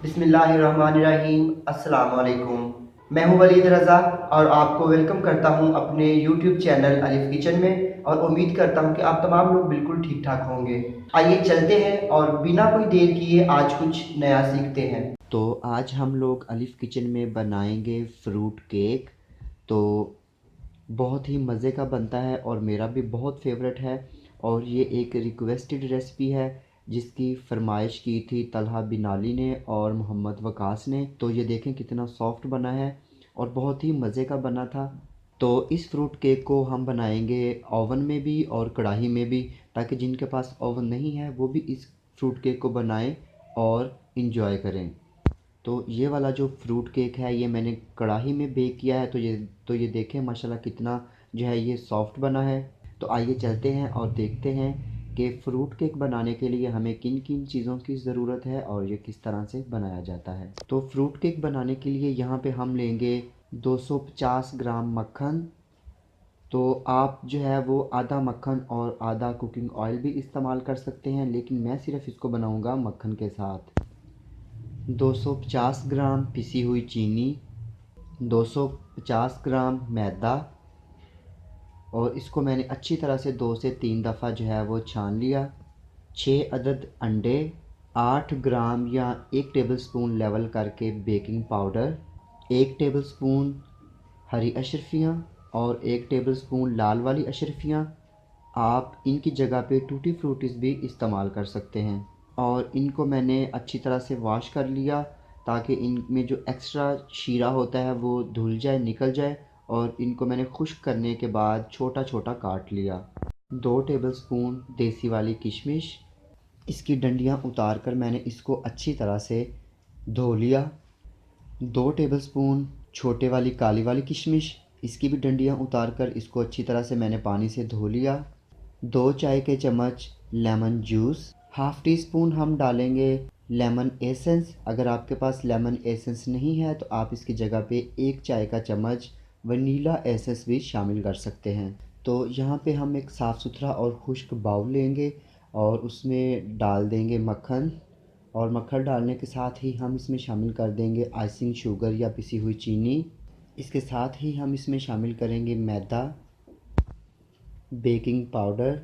बिस्मिल्लाहिर्रहमानिर्रहीम। अस्सलाम वालेकुम। मैं हूं वलीद रज़ा और आपको वेलकम करता हूं अपने यूट्यूब चैनल अलिफ किचन में और उम्मीद करता हूं कि आप तमाम लोग बिल्कुल ठीक ठाक होंगे। आइए चलते हैं और बिना कोई देर किए आज कुछ नया सीखते हैं। तो आज हम लोग अलिफ किचन में बनाएंगे फ्रूट केक। तो बहुत ही मज़े का बनता है और मेरा भी बहुत फेवरेट है। और ये एक रिक्वेस्टेड रेसिपी है जिसकी फरमाइश की थी तलहा बिनाली ने और मोहम्मद वकास ने। तो ये देखें कितना सॉफ्ट बना है और बहुत ही मज़े का बना था। तो इस फ्रूट केक को हम बनाएंगे ओवन में भी और कढ़ाई में भी, ताकि जिनके पास ओवन नहीं है वो भी इस फ्रूट केक को बनाएं और इन्जॉय करें। तो ये वाला जो फ्रूट केक है ये मैंने कढ़ाई में बेक किया है। तो ये देखें माशाल्लाह कितना जो है ये सॉफ्ट बना है। तो आइए चलते हैं और देखते हैं कि फ़्रूट केक बनाने के लिए हमें किन किन चीज़ों की ज़रूरत है और ये किस तरह से बनाया जाता है। तो फ्रूट केक बनाने के लिए यहाँ पे हम लेंगे 250 ग्राम मक्खन। तो आप जो है वो आधा मक्खन और आधा कुकिंग ऑयल भी इस्तेमाल कर सकते हैं, लेकिन मैं सिर्फ इसको बनाऊंगा मक्खन के साथ। 250 ग्राम पिसी हुई चीनी, 250 ग्राम मैदा, और इसको मैंने अच्छी तरह से 2 से 3 दफ़ा जो है वो छान लिया। 6 अदद अंडे, 8 ग्राम या 1 टेबलस्पून लेवल करके बेकिंग पाउडर, 1 टेबलस्पून हरी अशरफियाँ और 1 टेबलस्पून लाल वाली अशरफियाँ। आप इनकी जगह पे टूटी फ्रूटीज़ भी इस्तेमाल कर सकते हैं। और इनको मैंने अच्छी तरह से वॉश कर लिया ताकि इनमें जो एक्स्ट्रा शीरा होता है वो धुल जाए, निकल जाए। और इनको मैंने खुश्क करने के बाद छोटा छोटा काट लिया। 2 टेबलस्पून देसी वाली किशमिश, इसकी डंडियाँ उतार कर मैंने इसको अच्छी तरह से धो लिया। 2 टेबलस्पून छोटे वाली काली वाली किशमिश, इसकी भी डंडियाँ उतार कर इसको अच्छी तरह से मैंने पानी से धो लिया। 2 चाय के चम्मच lemon juice, half tea spoon हम डालेंगे लेमन एसेंस। अगर आपके पास लेमन एसेंस नहीं है तो आप इसकी जगह पे 1 चाय का चम्मच वनीला एसेंस भी शामिल कर सकते हैं। तो यहाँ पे हम एक साफ़ सुथरा और खुश्क बाउल लेंगे और उसमें डाल देंगे मक्खन। और मक्खन डालने के साथ ही हम इसमें शामिल कर देंगे आइसिंग शुगर या पिसी हुई चीनी। इसके साथ ही हम इसमें शामिल करेंगे मैदा, बेकिंग पाउडर,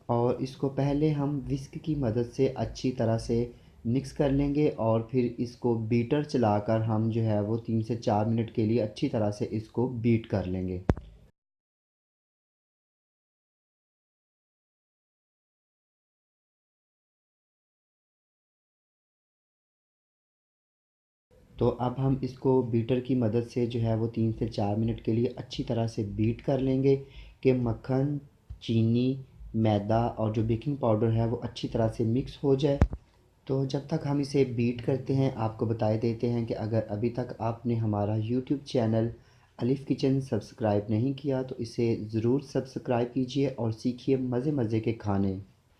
और इसको पहले हम विस्क की मदद से अच्छी तरह से मिक्स कर लेंगे और फिर इसको बीटर चलाकर हम जो है वो 3 से 4 मिनट के लिए अच्छी तरह से इसको बीट कर लेंगे। तो अब हम इसको बीटर की मदद से जो है वो 3 से 4 मिनट के लिए अच्छी तरह से बीट कर लेंगे कि मक्खन, चीनी, मैदा और जो बेकिंग पाउडर है वो अच्छी तरह से मिक्स हो जाए। तो जब तक हम इसे बीट करते हैं आपको बताए देते हैं कि अगर अभी तक आपने हमारा यूट्यूब चैनल अलिफ किचन सब्सक्राइब नहीं किया तो इसे ज़रूर सब्सक्राइब कीजिए और सीखिए मज़े मज़े के खाने।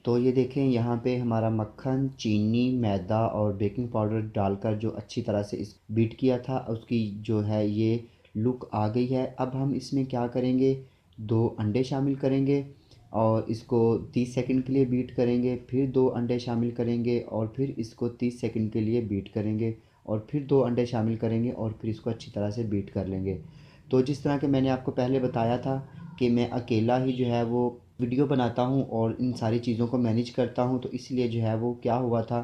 तो ये देखें यहाँ पे हमारा मक्खन, चीनी, मैदा और बेकिंग पाउडर डालकर जो अच्छी तरह से इस बीट किया था उसकी जो है ये लुक आ गई है। अब हम इसमें क्या करेंगे, 2 अंडे शामिल करेंगे और इसको 30 सेकंड के लिए बीट करेंगे। फिर 2 अंडे शामिल करेंगे और फिर इसको 30 सेकंड के लिए बीट करेंगे और फिर 2 अंडे शामिल करेंगे और फिर इसको अच्छी तरह से बीट कर लेंगे। तो जिस तरह के मैंने आपको पहले बताया था कि मैं अकेला ही जो है वो वीडियो बनाता हूँ और इन सारी चीज़ों को मैनेज करता हूँ, तो इसलिए जो है वो क्या हुआ था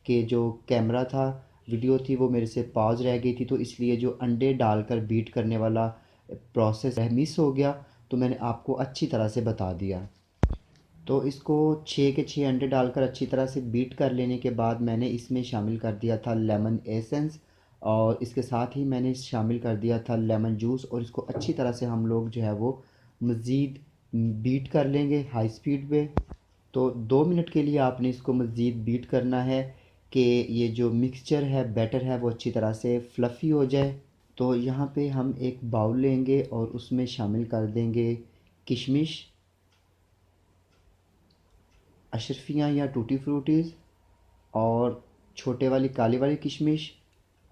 कि जो कैमरा था, वीडियो थी, वो मेरे से पॉज रह गई थी। तो इसलिए जो अंडे डालकर बीट करने वाला प्रोसेस है मिस हो गया, तो मैंने आपको अच्छी तरह से बता दिया। तो इसको 6 के 6 अंडे डालकर अच्छी तरह से बीट कर लेने के बाद मैंने इसमें शामिल कर दिया था लेमन एसेंस और इसके साथ ही मैंने शामिल कर दिया था लेमन जूस। और इसको अच्छी तरह से हम लोग जो है वो मज़ीद बीट कर लेंगे हाई स्पीड पे। तो 2 मिनट के लिए आपने इसको मज़ीद बीट करना है कि ये जो मिक्सचर है, बैटर है, वो अच्छी तरह से फ्लफ़ी हो जाए। तो यहाँ पे हम एक बाउल लेंगे और उसमें शामिल कर देंगे किशमिश, अशरफियाँ या टूटी फ्रूटीज़ और छोटे वाली काली वाली किशमिश।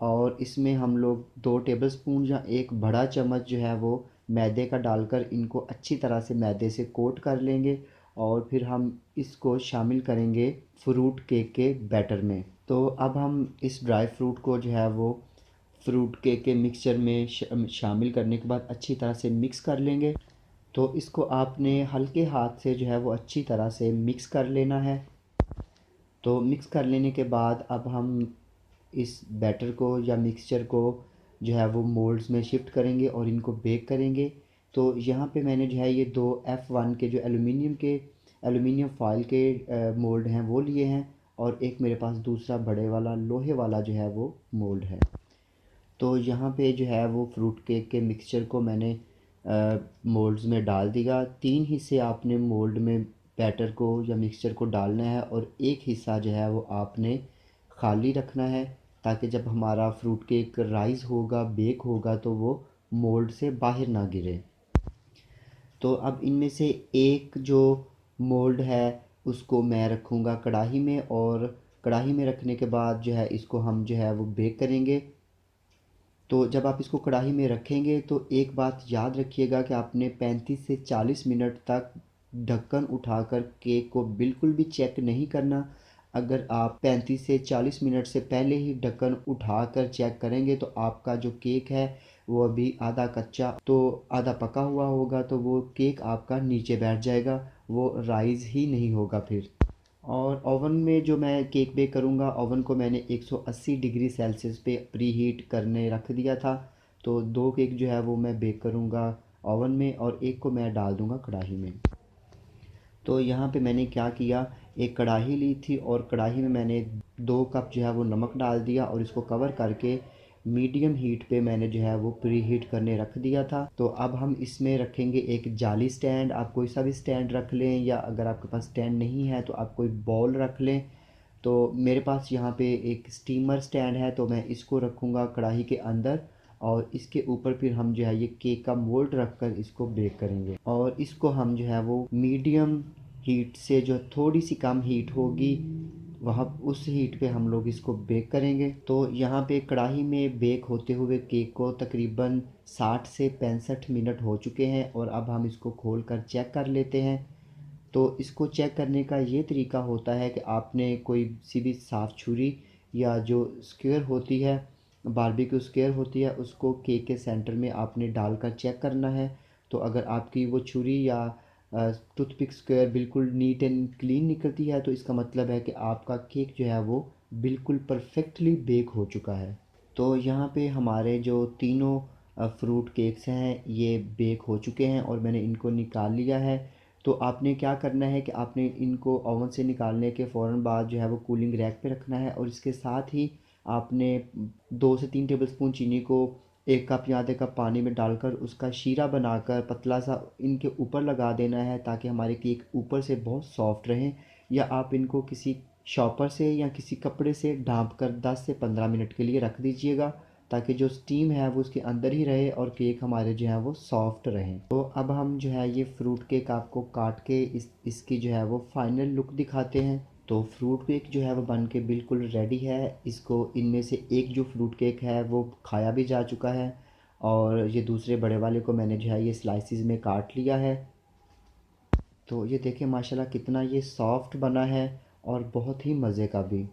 और इसमें हम लोग 2 टेबलस्पून या एक बड़ा चम्मच जो है वो मैदे का डालकर इनको अच्छी तरह से मैदे से कोट कर लेंगे और फिर हम इसको शामिल करेंगे फ्रूट केक के बैटर में। तो अब हम इस ड्राई फ्रूट को जो है वो फ्रूट केक के मिक्सचर में शामिल करने के बाद अच्छी तरह से मिक्स कर लेंगे। तो इसको आपने हल्के हाथ से जो है वो अच्छी तरह से मिक्स कर लेना है। तो मिक्स कर लेने के बाद अब हम इस बैटर को या मिक्सचर को जो है वो मोल्ड्स में शिफ्ट करेंगे और इनको बेक करेंगे। तो यहाँ पे मैंने जो है ये दो F1 के जो एलुमिनियम फॉयल के मोल्ड हैं वो लिए हैं, और एक मेरे पास दूसरा बड़े वाला लोहे वाला जो है वो मोल्ड है। तो यहाँ पे जो है वो फ्रूट केक के मिक्सचर को मैंने मोल्ड्स में डाल दिया। 3 हिस्से आपने मोल्ड में बैटर को या मिक्सचर को डालना है, और एक हिस्सा जो है वो आपने खाली रखना है, ताकि जब हमारा फ्रूट केक राइज़ होगा, बेक होगा, तो वो मोल्ड से बाहर ना गिरे। तो अब इनमें से एक जो मोल्ड है उसको मैं रखूँगा कढ़ाई में, और कढ़ाई में रखने के बाद जो है इसको हम जो है वो बेक करेंगे। तो जब आप इसको कढ़ाई में रखेंगे तो एक बात याद रखिएगा कि आपने 35 से 40 मिनट तक ढक्कन उठाकर केक को बिल्कुल भी चेक नहीं करना। अगर आप 35 से 40 मिनट से पहले ही ढक्कन उठाकर चेक करेंगे तो आपका जो केक है वो अभी आधा कच्चा तो आधा पका हुआ होगा, तो वो केक आपका नीचे बैठ जाएगा, वो राइज़ ही नहीं होगा फिर। और ओवन में जो मैं केक बेक करूँगा, ओवन को मैंने 180 डिग्री सेल्सियस पे प्री हीट करने रख दिया था। तो 2 केक जो है वो मैं बेक करूँगा ओवन में, और एक को मैं डाल दूँगा कढ़ाई में। तो यहाँ पे मैंने क्या किया, एक कढ़ाई ली थी और कढ़ाई में मैंने 2 कप जो है वो नमक डाल दिया, और इसको कवर करके मीडियम हीट पे मैंने जो है वो प्री हीट करने रख दिया था। तो अब हम इसमें रखेंगे एक जाली स्टैंड। आप कोई सा भी स्टैंड रख लें, या अगर आपके पास स्टैंड नहीं है तो आप कोई बॉल रख लें। तो मेरे पास यहाँ पे एक स्टीमर स्टैंड है, तो मैं इसको रखूँगा कढ़ाई के अंदर, और इसके ऊपर फिर हम जो है ये केक का मोल्ड रख कर इसको बेक करेंगे। और इसको हम जो है वो मीडियम हीट से, जो थोड़ी सी कम हीट होगी वहाँ उस हीट पे हम लोग इसको बेक करेंगे। तो यहाँ पे कढ़ाई में बेक होते हुए केक को तकरीबन 60 से 65 मिनट हो चुके हैं, और अब हम इसको खोल कर चेक कर लेते हैं। तो इसको चेक करने का ये तरीका होता है कि आपने कोई सी भी साफ़ छुरी या जो स्क्वायर होती है, बारबेक्यू स्क्वायर होती है, उसको केक के सेंटर में आपने डालकर चेक करना है। तो अगर आपकी वो छुरी या टूथपिक स्क्वायर बिल्कुल नीट एंड क्लीन निकलती है, तो इसका मतलब है कि आपका केक जो है वो बिल्कुल परफेक्टली बेक हो चुका है। तो यहाँ पे हमारे जो तीनों फ्रूट केक्स हैं ये बेक हो चुके हैं, और मैंने इनको निकाल लिया है। तो आपने क्या करना है कि आपने इनको ओवन से निकालने के फ़ौरन बाद जो है वो कूलिंग रैक पे रखना है, और इसके साथ ही आपने 2 से 3 टेबलस्पून चीनी को 1 कप या आधे कप पानी में डालकर उसका शीरा बनाकर पतला सा इनके ऊपर लगा देना है, ताकि हमारे केक ऊपर से बहुत सॉफ्ट रहें। या आप इनको किसी शॉपर से या किसी कपड़े से ढाँप कर 10 से 15 मिनट के लिए रख दीजिएगा, ताकि जो स्टीम है वो उसके अंदर ही रहे और केक हमारे जो है वो सॉफ्ट रहें। तो अब हम जो है ये फ्रूट केक आपको काट के इसकी जो है वो फाइनल लुक दिखाते हैं। तो फ्रूट केक जो है वो बन के बिल्कुल रेडी है। इसको इनमें से एक जो फ्रूट केक है वो खाया भी जा चुका है, और ये दूसरे बड़े वाले को मैंने जो है ये स्लाइसिस में काट लिया है। तो ये देखें माशाल्लाह कितना ये सॉफ्ट बना है, और बहुत ही मज़े का भी।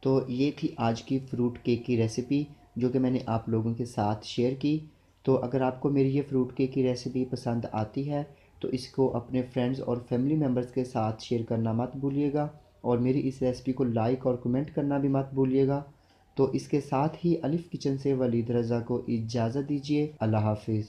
तो ये थी आज की फ्रूट केक की रेसिपी, जो कि मैंने आप लोगों के साथ शेयर की। तो अगर आपको मेरी ये फ्रूट केक की रेसिपी पसंद आती है तो इसको अपने फ्रेंड्स और फैमिली मेम्बर्स के साथ शेयर करना मत भूलिएगा, और मेरी इस रेसिपी को लाइक और कमेंट करना भी मत भूलिएगा। तो इसके साथ ही अलिफ़ किचन से वलीद रज़ा को इजाज़त दीजिए। अल्लाह हाफिज़।